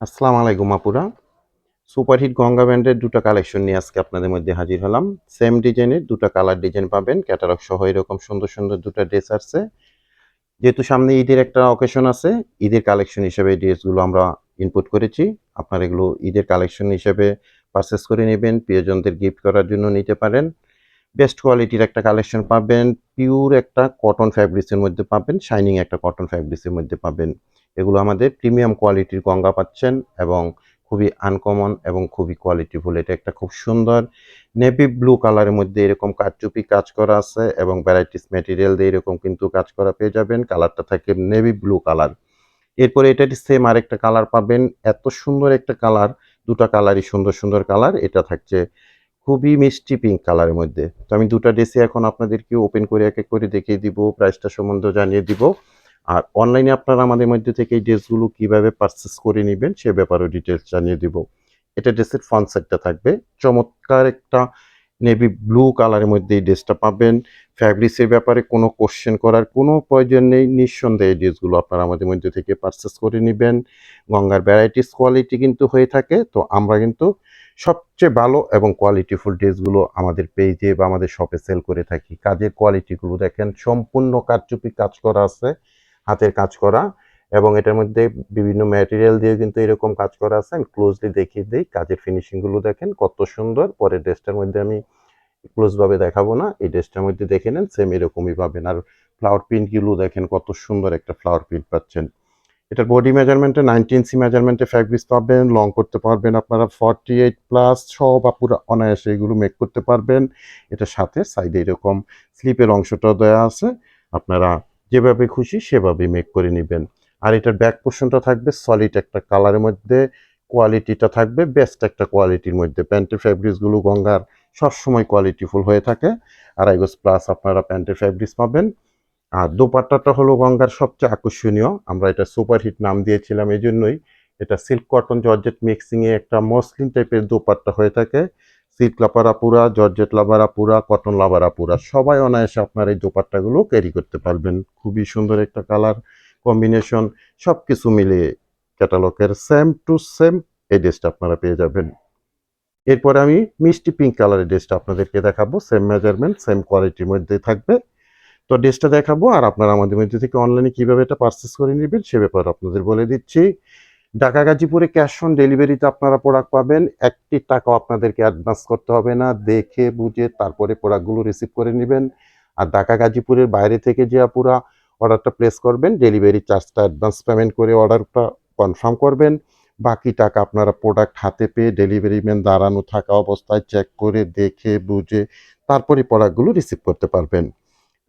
আসসালামু আলাইকুম আপুরা। সুপারহিট গঙ্গা ব্র্যান্ডের ২ টা কালেকশন নিয়ে আজকে আপনাদের মধ্যে হাজির হলাম। সেম ডিজাইনের ২ টা কালার ডিজাইন পাবেন। ক্যাটালগ সহ এরকম সুন্দর, সুন্দর ২ টা ড্রেস আসছে। যেহেতু সামনে ঈদের একটা অকেশন আছে, ঈদের কালেকশন হিসেবে এই ড্রেসগুলো আমরা ইনপুট করেছি। আপনারা এগুলো ঈদের কালেকশন হিসেবে পারচেজ করে নিবেন। প্রিয়জনদের গিফট করার জন্য নিতে পারেন। বেস্ট কোয়ালিটির একটা কালেকশন পাবেন। পিওর একটা কটন ফ্যাব্রিক্সের মধ্যে পাবেন। শাইনিং একটা কটন ফ্যাব্রিক্সের মধ্যে পাবেন। এগুলো আমাদের প্রিমিয়াম কোয়ালিটির গঙ্গা পাচ্ছেন এবং খুবই আনকমন এবং খুবই কোয়ালিটিফুল। এটা একটা খুব সুন্দর নেভি ব্লু কালারের মধ্যে এরকম কারচুপি কাজ করা আছে এবং ভ্যারাইটিস ম্যাটেরিয়াল দিয়ে এরকম কিন্তু কাজ করা পেয়ে যাবেন। কালারটা থাকে নেভি ব্লু কালার। এরপরে এটারই সেম আরেকটা কালার পাবেন। এত সুন্দর একটা কালার, ২ টা কালারই সুন্দর, সুন্দর কালার। এটা থাকছে খুবই মিষ্টি পিঙ্ক কালারের মধ্যে। তো আমি ২ টা ড্রেসই এখন আপনাদেরকে ওপেন করে এক, এক করে দেখিয়ে দিব। প্রাইসটা সম্বন্ধেও জানিয়ে দিব। আর অনলাইনে আপনারা আমাদের মধ্যে থেকে এই ড্রেসগুলো কিভাবে পারচেজ করে নিবেন সে ব্যাপারেও ডিটেইলস জানিয়ে দিব। এটা ড্রেসের ফ্রন্ট সাইডটা থাকবে। চমৎকার একটা নেভি ব্লু কালারের মধ্যে এই ড্রেসটা পাবেন। ফ্যাব্রিক্সের ব্যাপারে কোনো কোয়েশ্চেন করার কোনো প্রয়োজন নেই। নিঃসন্দেহে এই ড্রেসগুলো আপনারা আমাদের মধ্যে থেকে পারচেজ করে নিবেন। গঙ্গার ভ্যারাইটিস কোয়ালিটি কিন্তু হয়ে থাকে। তো আমরা কিন্তু সবচেয়ে ভালো এবং কোয়ালিটিফুল ড্রেসগুলো আমাদের পেজে বা আমাদের শপে সেল করে থাকি। কাজের কোয়ালিটিগুলো দেখেন সম্পূর্ণ কারচুপি কাজ করা আছে, হাতের কাজ করা এবং এটার মধ্যে বিভিন্ন ম্যাটেরিয়াল দিয়ে কিন্তু এরকম কাজ করা আছে। আমি ক্লোজলি দেখিয়ে দেই। কাজের ফিনিশিংগুলো দেখেন কত সুন্দর। পরের ড্রেসটার মধ্যে আমি ক্লোজ ভাবে দেখাবো না। এই ড্রেসটার মধ্যে দেখে নেন সেম এরকমই পাবেন। আর ফ্লাওয়ার প্রিন্টগুলো দেখেন কত সুন্দর একটা ফ্লাওয়ার প্রিন্ট পাচ্ছেন। এটার বডি মেজারমেন্টে 19 ইঞ্চি মেজারমেন্টে ফ্যাব্রিক্স পাবেন। লং করতে পারবেন আপনারা 48 প্লাস সব আপুরা অনায়াসে এগুলো মেক করতে পারবেন। এটার সাথে সাইডে এরকম স্লিপের অংশটাও দেওয়া আছে। আপনারা যেভাবে খুশি সেভাবে মেক করে নিবেন। আর এটার ব্যাক পোর্শনটা থাকবে সলিড একটা কালারের মধ্যে। কোয়ালিটিটা থাকবে বেস্ট একটা কোয়ালিটির মধ্যে। প্যান্টের ফ্যাব্রিক্সগুলো গঙ্গার সবসময় কোয়ালিটিফুল হয়ে থাকে। 2.5 গজ প্লাস আপনারা প্যান্টের ফ্যাব্রিক্স পাবেন। আর দোপাট্টাটা হলো গঙ্গার সবচেয়ে আকর্ষণীয়। আমরা এটা সুপারহিট নাম দিয়েছিলাম এজন্যই। এটা সিল্ক কটন জর্জেট মিক্সিং এ একটা মসলিন টাইপের দোপাট্টা হয়ে থাকে। সিল্ক লাভার আপুরা, জর্জেট লাভার আপুরা, কটন লাভার আপুরা সবাই অনায়াসে আপনার এই দোপাট্টাগুলো ক্যারি করতে পারবেন। খুবই সুন্দর একটা কালার কম্বিনেশন। সবকিছু মিলিয়ে ক্যাটালগের সেম টু সেম এই ড্রেসটা আপনারা পেয়ে যাবেন। এরপরে আমি মিষ্টি পিঙ্ক কালারের ড্রেসটা আপনাদেরকে দেখাবো। সেম মেজারমেন্ট, সেম কোয়ালিটির মধ্যে থাকবে। তো ড্রেসটা দেখাবো আর আপনারা আমাদের মধ্যে থেকে অনলাইনে কিভাবে এটা পারচেজ করে নেবেন সে ব্যাপারে আপনাদের বলে দিচ্ছি। ঢাকা গাজীপুরে ক্যাশ অন ডেলিভারিতে আপনারা প্রোডাক্ট পাবেন। ১ টি টাকাও আপনাদেরকে অ্যাডভান্স করতে হবে না। দেখে বুঝে তারপরে প্রোডাক্টগুলো রিসিভ করে নিবেন। আর ঢাকা গাজীপুরের বাইরে থেকে যে আপুরা অর্ডারটা প্লেস করবেন ডেলিভারি চার্জটা অ্যাডভান্স পেমেন্ট করে অর্ডারটা কনফার্ম করবেন। বাকি টাকা আপনারা প্রোডাক্ট হাতে পেয়ে ডেলিভারি ম্যান দাঁড়ানো থাকা অবস্থায় চেক করে দেখে বুঝে তারপরে প্রোডাক্টগুলো রিসিভ করতে পারবেন।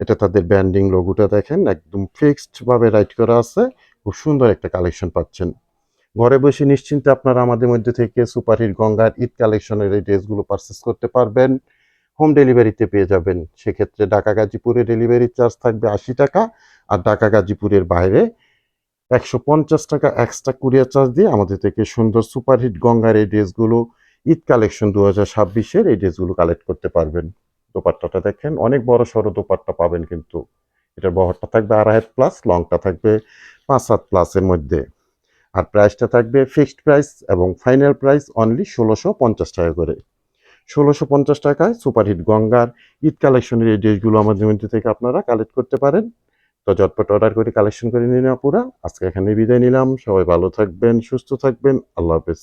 এটা তাদের ব্র্যান্ডিং লোগোটা দেখেন একদম ফিক্সড ভাবে রাইট করা আছে। খুব সুন্দর একটা কালেকশন পাচ্ছেন। ঘরে বসে নিশ্চিন্তে আপনারা আমাদের মধ্যে থেকে সুপারহিট গঙ্গার ঈদ কালেকশনের এই ড্রেসগুলো পারচেজ করতে পারবেন। হোম ডেলিভারিতে পেয়ে যাবেন। সেক্ষেত্রে ঢাকা গাজীপুরে ডেলিভারি চার্জ থাকবে ৮০ টাকা। আর ঢাকা গাজীপুরের বাইরে ১৫০ টাকা এক্সট্রা কুরিয়ার চার্জ দিয়ে আমাদের থেকে সুন্দর সুপারহিট গঙ্গার এই ড্রেসগুলো ঈদ কালেকশন ২০২৬-এর এই ড্রেসগুলো কালেক্ট করতে পারবেন। দোপাট্টাটা দেখেন অনেক বড় সড়ো দোপাট্টা পাবেন কিন্তু। এটার বহরটা থাকবে ২.৫ হাত প্লাস, লংটা থাকবে ৫ হাত প্লাসের মধ্যে। আর প্রাইসটা থাকবে ফিক্সড প্রাইস এবং ফাইনাল প্রাইস অনলি ১৬৫০ টাকা করে। ১৬৫০ টাকায় সুপারহিট গঙ্গার ঈদ কালেকশনের এই ড্রেসগুলো আমাদের মধ্যে থেকে আপনারা কালেক্ট করতে পারেন। তো ঝটপট অর্ডার করে কালেকশন করে নিন আপুরা। আজকে এখানে বিদায় নিলাম। সবাই ভালো থাকবেন, সুস্থ থাকবেন। আল্লাহ হাফেজ।